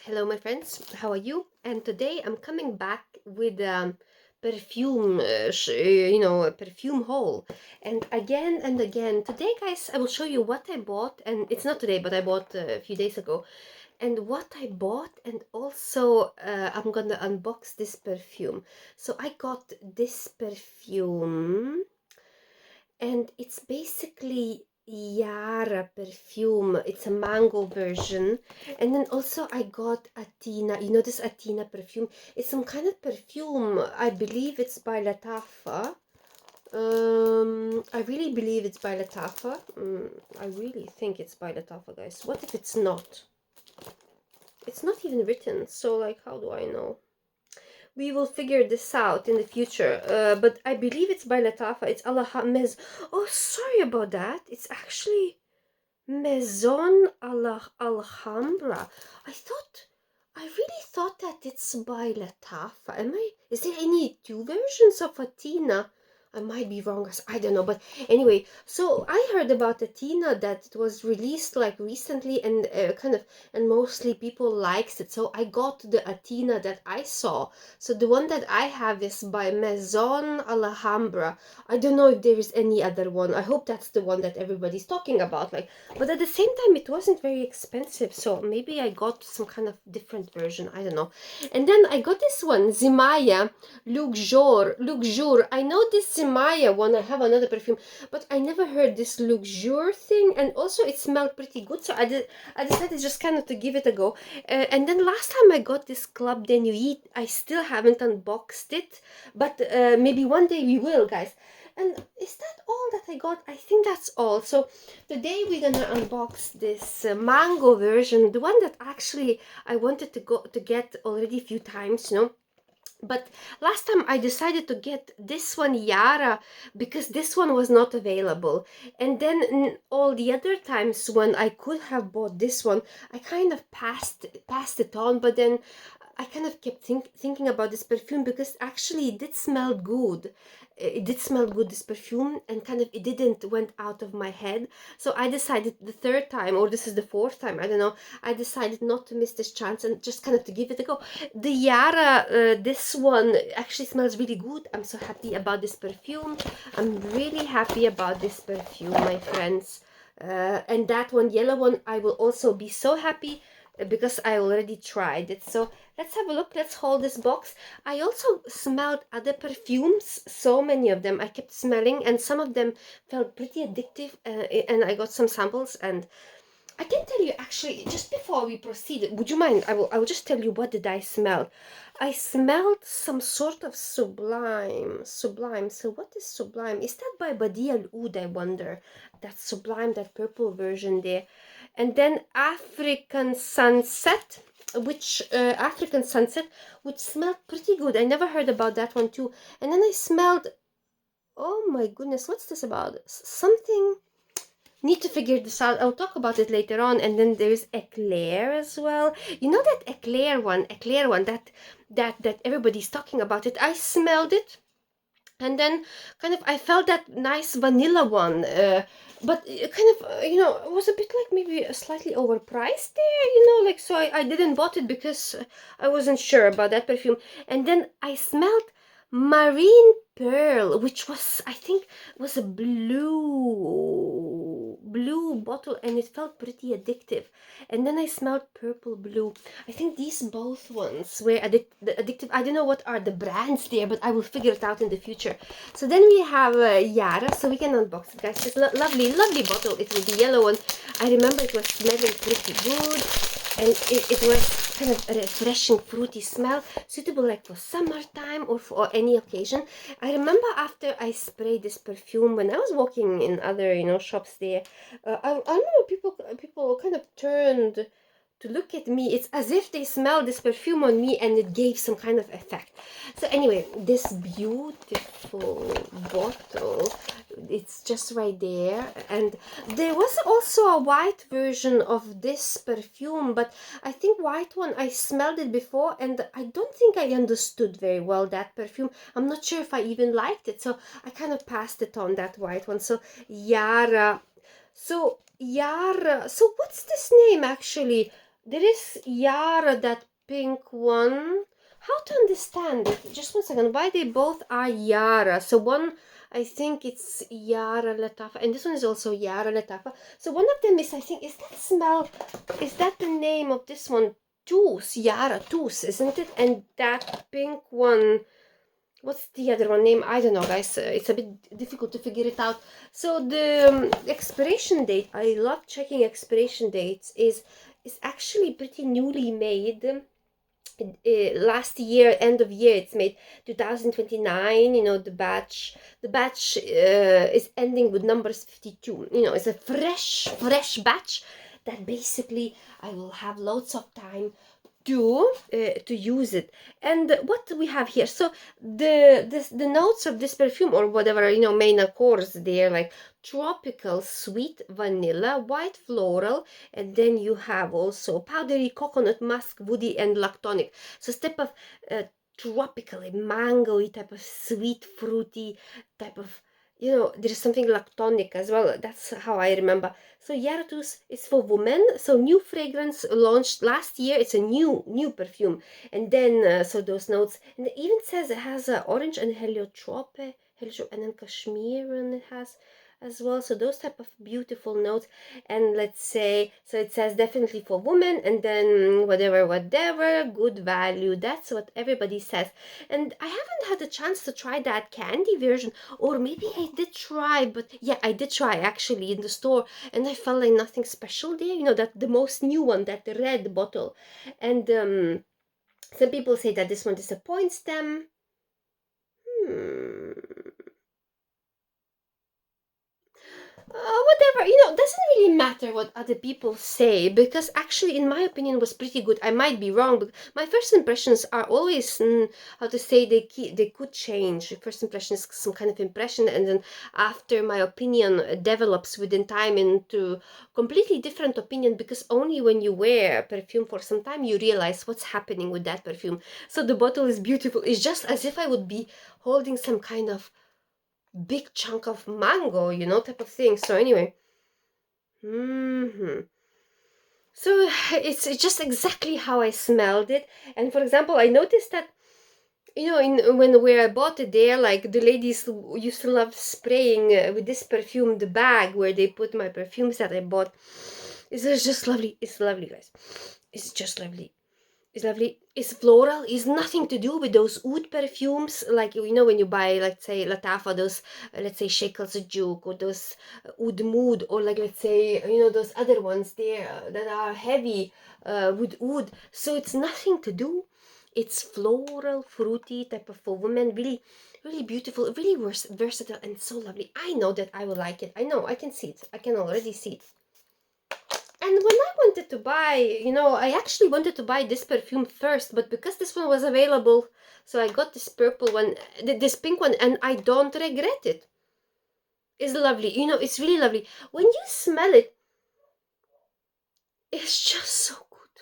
Hello my friends, how are you? And today I'm coming back with perfume, a perfume haul. And again, today guys, I will show you what I bought. And it's not today, but I bought a few days ago. And what I bought, and also I'm gonna unbox this perfume. So I got this perfume, and it's basically Yara perfume. It's a mango version. And then also I got Athena. You know this Athena perfume? It's some kind of perfume. I believe it's by Latafa. I really believe it's by Latafa. I really think it's by Latafa, guys. What if it's not? It's not even written, so like, how do I know? We will figure this out in the future, but I believe it's by Latafa. It's Alhamez. Oh, sorry about that. It's actually Maison Alhambra. I really thought that it's by Latafa. Is there any two versions of Athena? I might be wrong, I don't know, but anyway, so I heard about Athena that it was released like recently, and and mostly people likes it. So I got the Athena that I saw. So the one that I have is by Maison Alhambra. I don't know if there is any other one. I hope that's the one that everybody's talking about. Like, but at the same time, it wasn't very expensive, so maybe I got some kind of different version. I don't know. And then I got this one, Zimaya Luxure. I know this Zimaya one. I have another perfume, but I never heard this Luxure thing. And also, it smelled pretty good, so I decided just kind of to give it a go. And then last time I got this Club de Nuit, I still haven't unboxed it, but maybe one day we will, guys. And is that all that I got? I think that's all. So today we're gonna unbox this mango version, the one that actually I wanted to get already a few times, you know. But last time I decided to get this one, Yara, because this one was not available. And then all the other times when I could have bought this one, I kind of passed it on. But then I kind of kept thinking about this perfume, because actually it did smell good. It did smell good, this perfume, and kind of it didn't went out of my head. So I decided the third time, or this is the fourth time, I don't know, I decided not to miss this chance and just kind of to give it a go. The Yara, this one actually smells really good. I'm so happy about this perfume. I'm really happy about this perfume, my friends. And that one, yellow one, I will also be so happy because I already tried it. So let's have a look. Let's hold this box. I also smelled other perfumes, so many of them I kept smelling, and some of them felt pretty addictive, and I got some samples. And I can tell you, actually, just before we proceed, would you mind? I will just tell you, what did I smell. I smelled some sort of sublime. So what is sublime? Is that by Badi Al Oud, I wonder? That sublime, that purple version there. And then African Sunset, which smelled pretty good. I never heard about that one too. And then I smelled, oh my goodness, what's this about? Something, need to figure this out. I'll talk about it later on. And then there's Eclair as well. You know that Eclair one, that everybody's talking about it. I smelled it, and then kind of I felt that nice vanilla one, but it kind of it was a bit like maybe slightly overpriced there, like, so I didn't bought it because I wasn't sure about that perfume. And then I smelled Marine Pearl, which was, I think, was a blue bottle, and it felt pretty addictive. And then I smelled Purple Blue. I think these both ones were addictive. I don't know what are the brands there, but I will figure it out in the future. So then we have Yara, so we can unbox it, guys. This lovely bottle. It will be yellow one. I remember it was smelling pretty good, and it was kind of a refreshing fruity smell, suitable like for summertime or for any occasion. I remember after I sprayed this perfume, when I was walking in other shops there, I remember people kind of turned to look at me. It's as if they smelled this perfume on me, and it gave some kind of effect. So anyway, this beautiful bottle, it's just right there. And there was also a white version of this perfume, but I think white one, I smelled it before, and I don't think I understood very well that perfume. I'm not sure if I even liked it, so I kind of passed it on, that white one. So Yara, so what's this name actually? There is Yara, that pink one. How to understand it? Just one second. Why they both are Yara? So one, I think it's Yara Latafa, and this one is also Yara Latafa. So one of them is, I think, is that the name of this one? Tous, Yara Tous, isn't it? And that pink one, what's the other one name? I don't know, guys. It's a bit difficult to figure it out. So the expiration date, I love checking expiration dates, is actually pretty newly made. Last year, end of year, it's made 2029. The batch is ending with numbers 52. It's a fresh batch that basically I will have loads of time to use it. And what we have here, so the notes of this perfume, or whatever, main accords, they're like tropical, sweet vanilla, white floral, and then you have also powdery coconut, musk, woody, and lactonic. So step of tropical, mango-y type of sweet, fruity type of, there's something lactonic as well. That's how I remember. So Yara Tous is for women. So new fragrance launched last year. It's a new perfume. And then, so those notes, and it even says it has orange and heliotrope, and then cashmere, and it has as well. So those type of beautiful notes. And let's say, so it says definitely for women, and then whatever, good value. That's what everybody says. And I haven't had a chance to try that candy version, or maybe I did try, but yeah, I did try actually in the store, and I felt like nothing special there. That the most new one, that red bottle. And some people say that this one disappoints them. Hmm. Whatever, doesn't really matter what other people say, because actually, in my opinion, was pretty good. I might be wrong, but my first impressions are always, how to say, they could change. First impression is some kind of impression, and then after, my opinion develops within time into completely different opinion, because only when you wear perfume for some time, you realize what's happening with that perfume. So the bottle is beautiful. It's just as if I would be holding some kind of big chunk of mango, type of thing. So anyway, so it's just exactly how I smelled it. And for example, I noticed that, when where I bought it there, like the ladies used to love spraying with this perfume, the bag where they put my perfumes that I bought. It's just lovely. It's lovely, guys. It's just lovely. It's lovely. It's floral. It's nothing to do with those oud perfumes, like, when you buy, let's say, Latafa, those, let's say, Shekel Sejuk, or those oud mood, or like, let's say, those other ones there that are heavy with oud. So it's nothing to do. It's floral, fruity type of for women. Really, really beautiful, really versatile, and so lovely. I know that I will like it. I know. I can see it. I can already see it. And when I wanted to buy, I actually wanted to buy this perfume first, but because this one was available, so I got this purple one, this pink one, and I don't regret it. It's lovely. It's really lovely. When you smell it, it's just so good.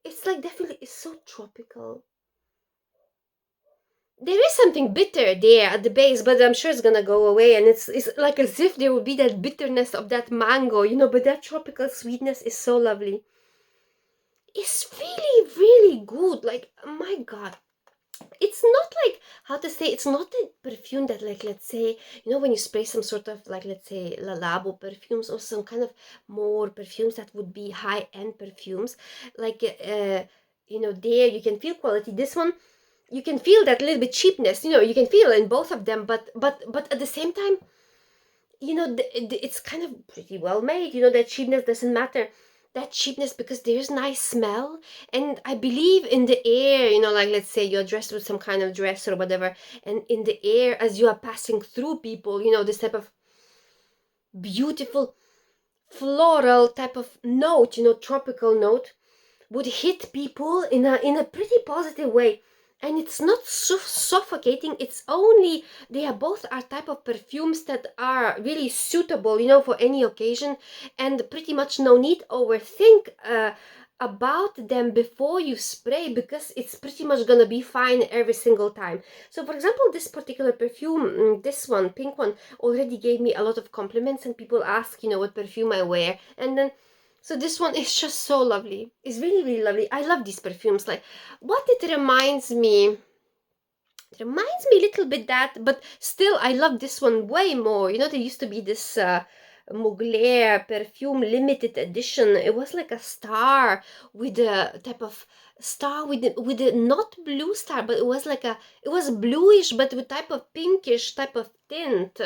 It's like, definitely, it's so tropical. There is something bitter there at the base, but I'm sure it's gonna go away, and it's like as if there would be that bitterness of that mango, but that tropical sweetness is so lovely. It's really, really good. Like, my God. It's not like, how to say, it's not a perfume that, like, let's say, when you spray some sort of, like, let's say, Le Labo perfumes, or some kind of more perfumes that would be high-end perfumes. Like, there you can feel quality. This one, you can feel that little bit cheapness. You can feel in both of them, but at the same time, it's kind of pretty well made. That cheapness doesn't matter. That cheapness, because there's nice smell, and I believe in the air. Like, let's say you're dressed with some kind of dress or whatever, and in the air as you are passing through people, this type of beautiful floral type of note, tropical note, would hit people in a pretty positive way. And it's not so suffocating. It's only, they are both are type of perfumes that are really suitable, for any occasion, and pretty much no need overthink about them before you spray, because it's pretty much gonna be fine every single time. So for example, this particular perfume, this one, pink one, already gave me a lot of compliments, and people ask, what perfume I wear. And then So this one is just so lovely. It's really, really lovely. I love these perfumes. Like, what it reminds me... It reminds me a little bit that, but still I love this one way more. You know, there used to be this Mugler perfume limited edition. It was like a star with a type of star with a not blue star, but it was like a, it was bluish but with type of pinkish type of tint,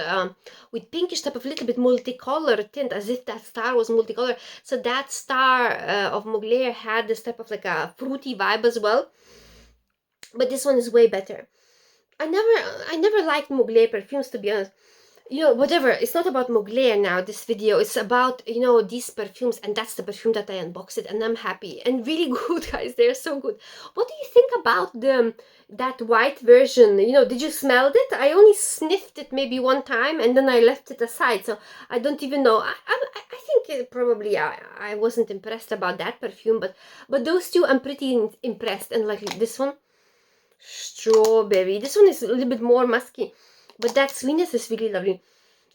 with pinkish type of little bit multicolor tint, as if that star was multicolor. So that star of Mugler had this type of like a fruity vibe as well, but this one is way better. I never liked Mugler perfumes, to be honest. You know, whatever, it's not about Mugler now, this video. It's about, you know, these perfumes, and that's the perfume that I unboxed, and I'm happy. And really good, guys. They're so good. What do you think about that white version? You know, did you smell it? I only sniffed it maybe one time, and then I left it aside, so I don't even know. I think probably I wasn't impressed about that perfume, but those two I'm pretty impressed. And like this one, strawberry. This one is a little bit more musky, but that sweetness is really lovely.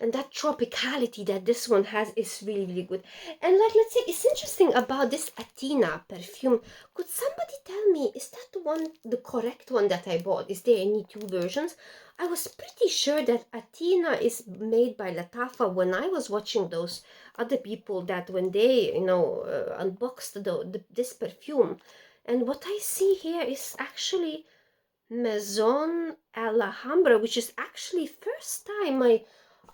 And that tropicality that this one has is really, really good. And like, let's say, it's interesting about this Athena perfume. Could somebody tell me, is that the one, the correct one that I bought? Is there any two versions? I was pretty sure that Athena is made by Latafa when I was watching those other people that when they, you know, unboxed this perfume. And what I see here is actually Maison Alhambra, which is actually first time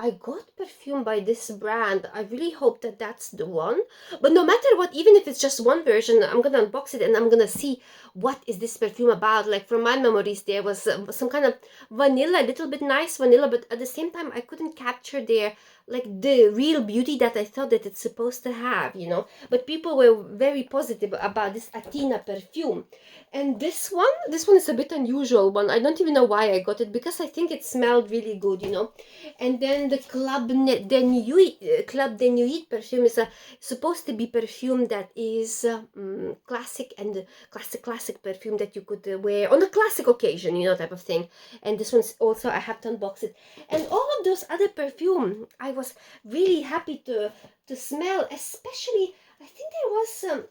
I got perfume by this brand. I really hope that that's the one. But no matter what, even if it's just one version, I'm gonna unbox it and I'm gonna see what is this perfume about. Like, from my memories, there was some kind of vanilla, a little bit nice vanilla, but at the same time I couldn't capture their, like, the real beauty that I thought that it's supposed to have, you know. But people were very positive about this Athena perfume. And this one is a bit unusual one. I don't even know why I got it, because I think it smelled really good, you know. And then the Club de Nuit perfume is supposed to be perfume that is classic, and classic perfume that you could wear on a classic occasion, you know, type of thing. And this one's also, I have to unbox it. And all of those other perfume, I was really happy to smell, especially, I think there was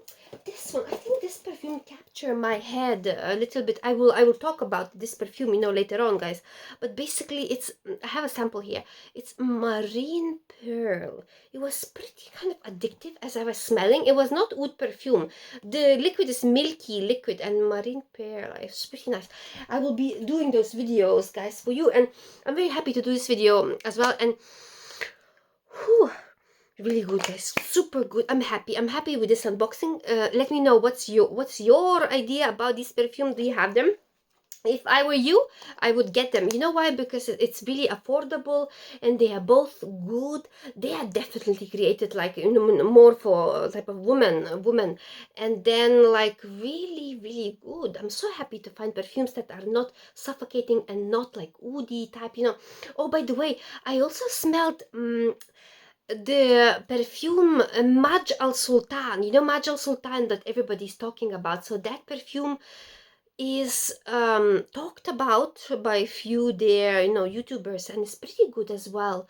this one. I think this perfume captured my head a little bit. I will talk about this perfume, you know, later on, guys. But basically, it's, I have a sample here. It's Marine Pearl. It was pretty kind of addictive as I was smelling. It was not oud perfume. The liquid is milky liquid, and Marine Pearl is pretty nice. I will be doing those videos, guys, for you, and I'm very happy to do this video as well. And whew, really good, guys, super good. I'm happy with this unboxing. Let me know what's your idea about this perfume. Do you have them? If I were you, I would get them. You know why? Because it's really affordable, and they are both good. They are definitely created, like, you know, more for type of woman, and then, like, really, really good. I'm so happy to find perfumes that are not suffocating and not like woody type, you know. Oh, by the way, I also smelled the perfume Maj Al Sultan. You know, Maj Al Sultan that everybody's talking about. So that perfume is talked about by a few there, you know, YouTubers, and it's pretty good as well.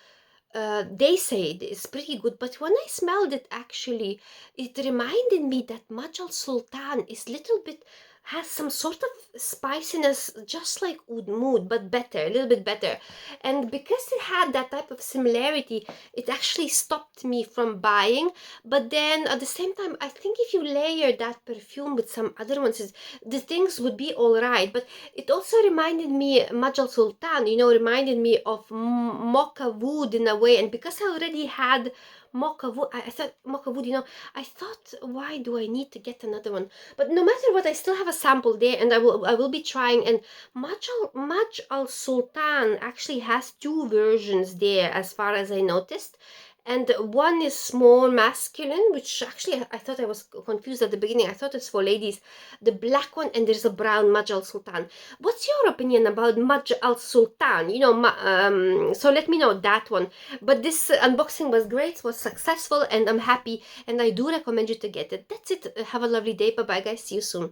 They say it's pretty good, but when I smelled it, actually, it reminded me that Maj Al Sultan is little bit, has some sort of spiciness, just like Oud Mood, but better, a little bit better. And because it had that type of similarity, it actually stopped me from buying. But then at the same time, I think if you layer that perfume with some other ones, the things would be all right. But it also reminded me, Maj Al Sultan, you know, reminded me of Mocha Wood in a way. And because I already had Mocha Wood, I thought Mocha Wood, you know, I thought, why do I need to get another one? But no matter what, I still have a sample there, and I will be trying. And Maj Al Sultan actually has two versions there, as far as I noticed. And one is more masculine, which actually I thought, I was confused at the beginning. I thought it's for ladies. The black one, and there's a brown Maj Al Sultan. What's your opinion about Maj Al Sultan? You know, so let me know that one. But this unboxing was great, was successful, and I'm happy, and I do recommend you to get it. That's it. Have a lovely day. Bye bye, guys. See you soon.